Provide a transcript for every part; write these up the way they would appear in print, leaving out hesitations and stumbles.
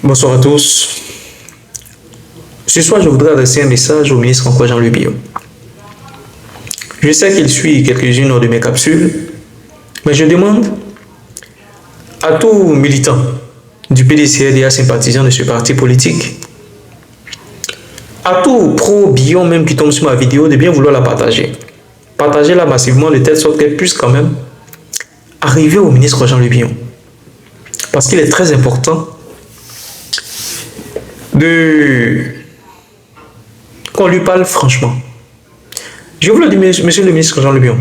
Bonsoir à tous. Ce soir, je voudrais adresser un message au ministre encore Jean-Louis Billon. Je sais qu'il suit quelques-unes de mes capsules, mais je demande à tout militant du PDCRDA sympathisant de ce parti politique, à tout pro-Billon même qui tombe sur ma vidéo, de bien vouloir la partager. Partagez-la massivement de telle sorte qu'elle puisse quand même arriver au ministre Jean-Louis Billon. Parce qu'il est très important qu'on lui parle franchement. Je vous le dis, monsieur le ministre Jean-Louis Billon,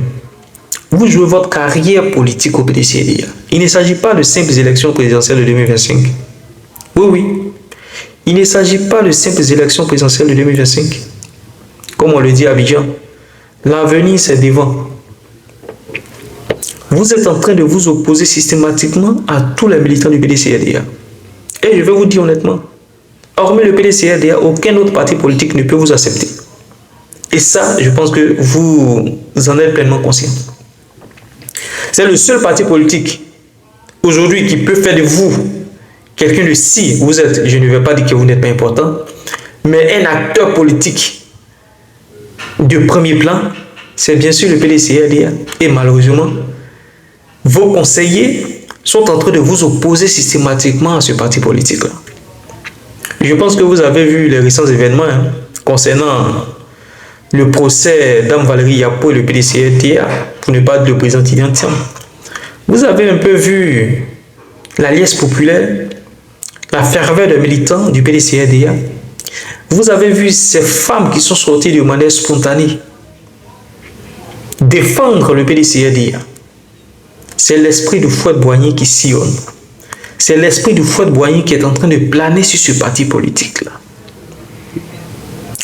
vous jouez votre carrière politique au PDCRDA. Il ne s'agit pas de simples élections présidentielles de 2025. Oui. Il ne s'agit pas de simples élections présidentielles de 2025. Comme on le dit à Abidjan, l'avenir c'est devant. Vous êtes en train de vous opposer systématiquement à tous les militants du PDCRDA. Et je vais vous dire honnêtement, hormis le PDCRDA, aucun autre parti politique ne peut vous accepter. Et ça, je pense que vous en êtes pleinement conscient. C'est le seul parti politique aujourd'hui qui peut faire de vous quelqu'un de si vous êtes, je ne vais pas dire que vous n'êtes pas important, mais un acteur politique de premier plan, c'est bien sûr le PDCRDA. Et malheureusement, vos conseillers sont en train de vous opposer systématiquement à ce parti politique-là. Je pense que vous avez vu les récents événements concernant le procès d'Mme Valérie Yapo et le PDCRDA, pour ne pas dire le président Tidjane Thiam. Vous avez un peu vu la liesse populaire, la ferveur des militants du PDCRDA. Vous avez vu ces femmes qui sont sorties de manière spontanée défendre le PDCRDA. C'est l'esprit de Fouette-Boigny qui sillonne. C'est l'esprit de Fouette-Boigny qui est en train de planer sur ce parti politique-là.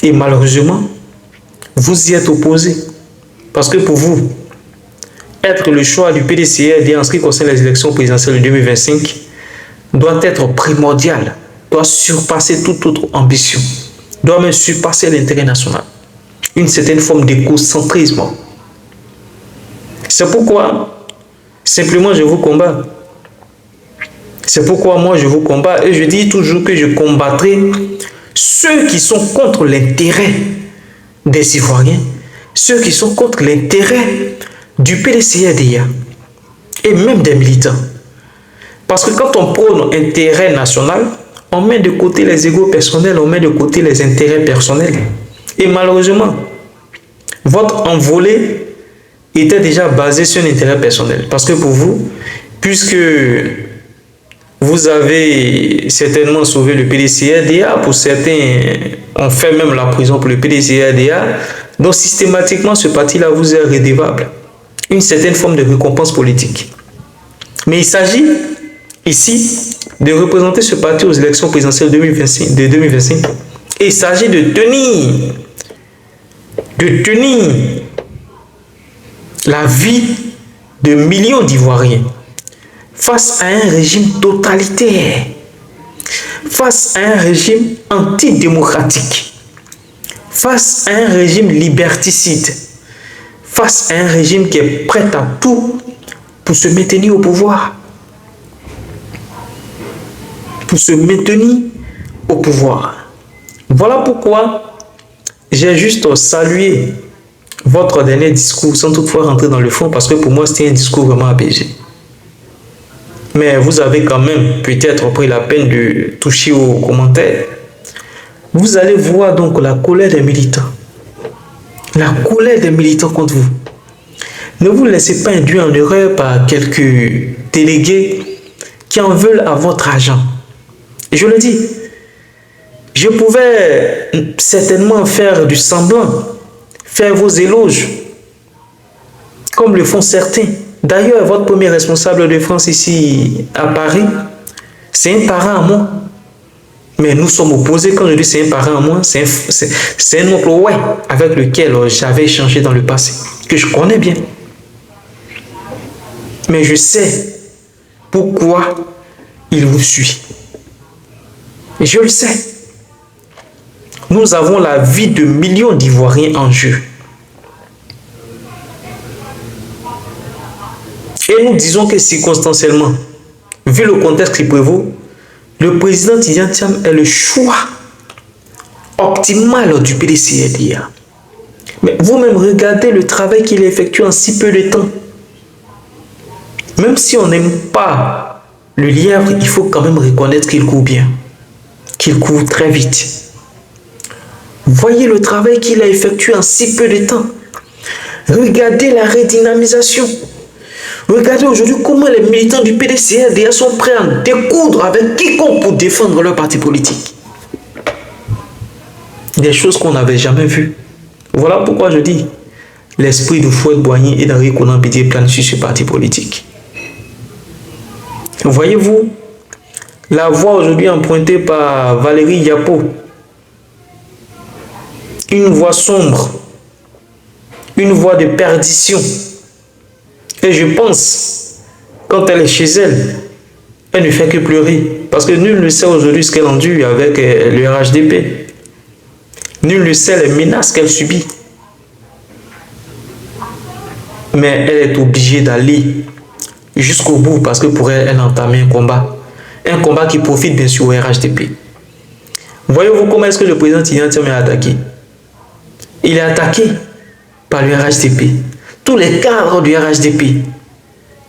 Et malheureusement, vous y êtes opposé. Parce que pour vous, être le choix du PDCRDA en ce qui concerne les élections présidentielles de 2025 doit être primordial, doit surpasser toute autre ambition, doit même surpasser l'intérêt national. Une certaine forme d'écocentrisme. C'est pourquoi, simplement, je vous combats. C'est pourquoi moi, je vous combats. Et je dis toujours que je combattrai ceux qui sont contre l'intérêt des Ivoiriens, ceux qui sont contre l'intérêt du PDCRDA et même des militants. Parce que quand on prône intérêt national, on met de côté les égos personnels, on met de côté les intérêts personnels. Et malheureusement, votre envolée était déjà basée sur l'intérêt personnel. Parce que pour vous, puisque vous avez certainement sauvé le PDCRDA, pour certains, on fait même la prison pour le PDCRDA, donc systématiquement, ce parti-là vous est redevable. Une certaine forme de récompense politique. Mais il s'agit ici de représenter ce parti aux élections présidentielles de 2025. Et il s'agit de tenir la vie de millions d'Ivoiriens face à un régime totalitaire, face à un régime antidémocratique, face à un régime liberticide, face à un régime qui est prêt à tout pour se maintenir au pouvoir. Pour se maintenir au pouvoir. Voilà pourquoi j'ai juste salué votre dernier discours sans toutefois rentrer dans le fond, parce que pour moi c'était un discours vraiment apaisé. Mais vous avez quand même peut-être pris la peine de toucher aux commentaires. Vous allez voir donc la colère des militants. La colère des militants contre vous. Ne vous laissez pas induire en erreur par quelques délégués qui en veulent à votre argent. Et je le dis, je pouvais certainement faire du semblant, faire vos éloges, comme le font certains. D'ailleurs, votre premier responsable de France ici à Paris, c'est un parent à moi. Mais nous sommes opposés. Quand je dis c'est un parent à moi, c'est un oncle avec lequel j'avais échangé dans le passé, que je connais bien. Mais je sais pourquoi il vous suit. Et je le sais. Nous avons la vie de millions d'Ivoiriens en jeu. Et nous disons que circonstanciellement, vu le contexte qui prévaut, le président Tidjane Thiam est le choix optimal du PDCRDA. Mais vous-même, regardez le travail qu'il a effectué en si peu de temps. Même si on n'aime pas le lièvre, il faut quand même reconnaître qu'il court bien, qu'il court très vite. Voyez le travail qu'il a effectué en si peu de temps. Regardez la redynamisation. Regardez aujourd'hui comment les militants du PDCRDA sont prêts à découdre avec quiconque pour défendre leur parti politique. Des choses qu'on n'avait jamais vues. Voilà pourquoi je dis, l'esprit de Fouad-Boigny et d'Henri Konan Bédié plane sur ce parti politique. Voyez-vous, la voie aujourd'hui empruntée par Valérie Yapo, une voie sombre, une voie de perdition. Et je pense, quand elle est chez elle, elle ne fait que pleurer. Parce que nul ne sait aujourd'hui ce qu'elle endure avec le RHDP. Nul ne sait les menaces qu'elle subit. Mais elle est obligée d'aller jusqu'au bout parce que pour elle, elle a entamé un combat. Un combat qui profite bien sûr au RHDP. Voyez-vous comment est-ce que le président Tidjane Thiam est attaqué? Il est attaqué par le RHDP. Tous les cadres du RHDP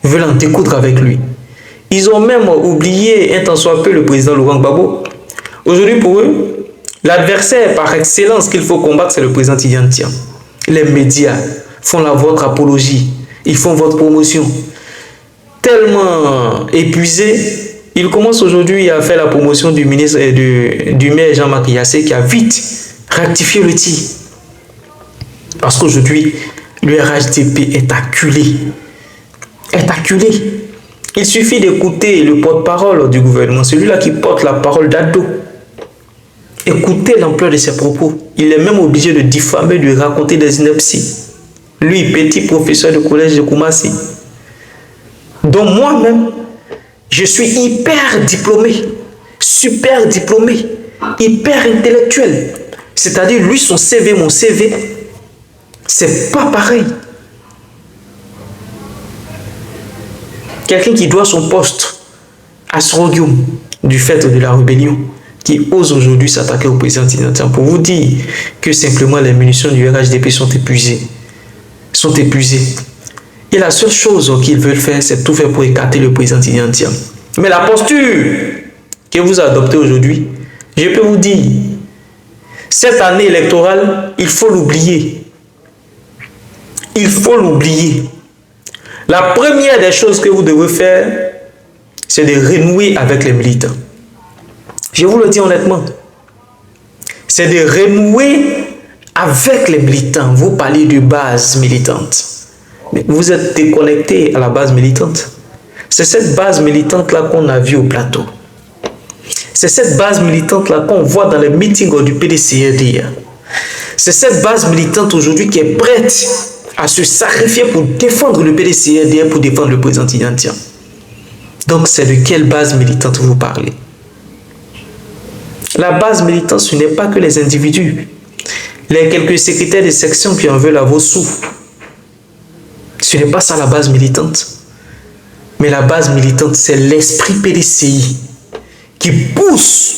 veulent en découdre avec lui. Ils ont même oublié un tant soit peu le président Laurent Gbagbo. Aujourd'hui pour eux, l'adversaire par excellence qu'il faut combattre, c'est le président Tidjane Thiam. Les médias font votre apologie, ils font votre promotion. Tellement épuisés, ils commencent aujourd'hui à faire la promotion du ministre et du maire Jean-Marc Yassé qui a vite rectifié le tir. Parce qu'aujourd'hui, le RHDP est acculé. Est acculé. Il suffit d'écouter le porte-parole du gouvernement, celui-là qui porte la parole d'Ado. Écoutez l'ampleur de ses propos. Il est même obligé de diffamer, de raconter des inepties. Lui, petit professeur de collège de Koumassi. Donc moi-même, je suis hyper diplômé, super diplômé, hyper intellectuel. C'est-à-dire, lui, son CV, mon CV, c'est pas pareil. Quelqu'un qui doit son poste à Srogium du fait de la rébellion, qui ose aujourd'hui s'attaquer au président Tidjane Thiam pour vous dire que simplement les munitions du RHDP sont épuisées. Et la seule chose qu'ils veulent faire, c'est tout faire pour écarter le président Tidjane Thiam. Mais la posture que vous adoptez aujourd'hui, je peux vous dire, cette année électorale, il faut l'oublier. Il faut l'oublier. La première des choses que vous devez faire, c'est de renouer avec les militants. Je vous le dis honnêtement. C'est de renouer avec les militants. Vous parlez de base militante. Mais vous êtes déconnecté à la base militante. C'est cette base militante-là qu'on a vue au plateau. C'est cette base militante-là qu'on voit dans les meetings du PDCRDA. C'est cette base militante aujourd'hui qui est prête à se sacrifier pour défendre le PDCRDA, pour défendre le président Tidjane Thiam. Donc, c'est de quelle base militante vous parlez? La base militante, ce n'est pas que les individus, les quelques secrétaires de section qui en veulent à vos sous. Ce n'est pas ça la base militante. Mais la base militante, c'est l'esprit PDCI qui pousse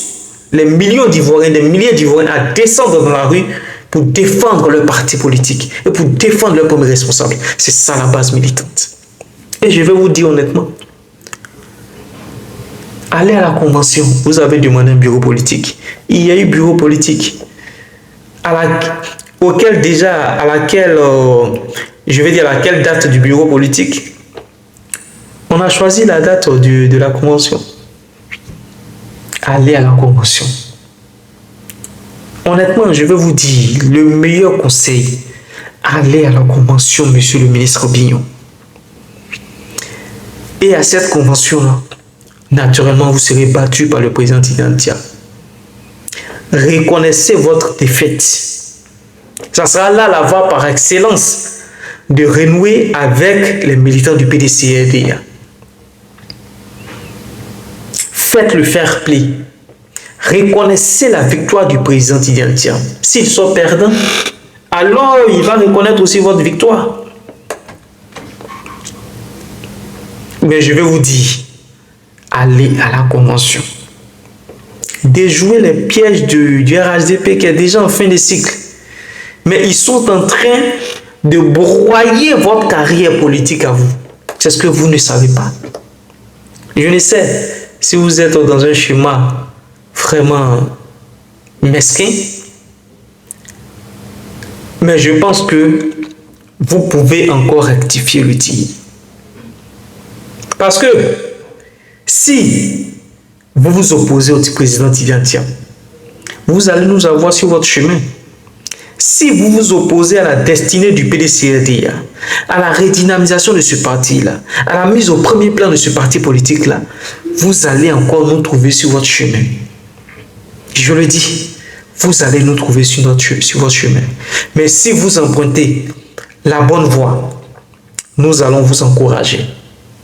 les millions d'Ivoiriens, des milliers d'Ivoiriens à descendre dans la rue pour défendre leur parti politique et pour défendre leurs premiers responsables. C'est ça la base militante. Et je vais vous dire honnêtement, allez à la convention, vous avez demandé un bureau politique. Il y a eu bureau politique à laquelle date du bureau politique. On a choisi la date de la convention. Allez à la convention. Honnêtement, je vais vous dire, le meilleur conseil, allez à la convention, monsieur le ministre Bignon. Et à cette convention-là, naturellement, vous serez battu par le président Tidjane Thiam. Reconnaissez votre défaite. Ça sera là la voie par excellence de renouer avec les militants du PDCRDA. Faites le fair play. Reconnaissez la victoire du président Tidjane Thiam. S'il sont perdants, alors il va reconnaître aussi votre victoire. Mais je vais vous dire, allez à la convention. déjouer les pièges du RHDP qui est déjà en fin de cycle. Mais ils sont en train de broyer votre carrière politique à vous. C'est ce que vous ne savez pas. Je ne sais si vous êtes dans un schéma vraiment mesquin, mais je pense que vous pouvez encore rectifier le tir. Parce que si vous vous opposez au président Tidiane, vous allez nous avoir sur votre chemin. Si vous vous opposez à la destinée du PDCRDA, à la redynamisation de ce parti-là, à la mise au premier plan de ce parti politique-là, vous allez encore nous trouver sur votre chemin. Je le dis, vous allez nous trouver sur votre chemin. Mais si vous empruntez la bonne voie, nous allons vous encourager.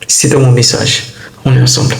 C'était mon message. On est ensemble.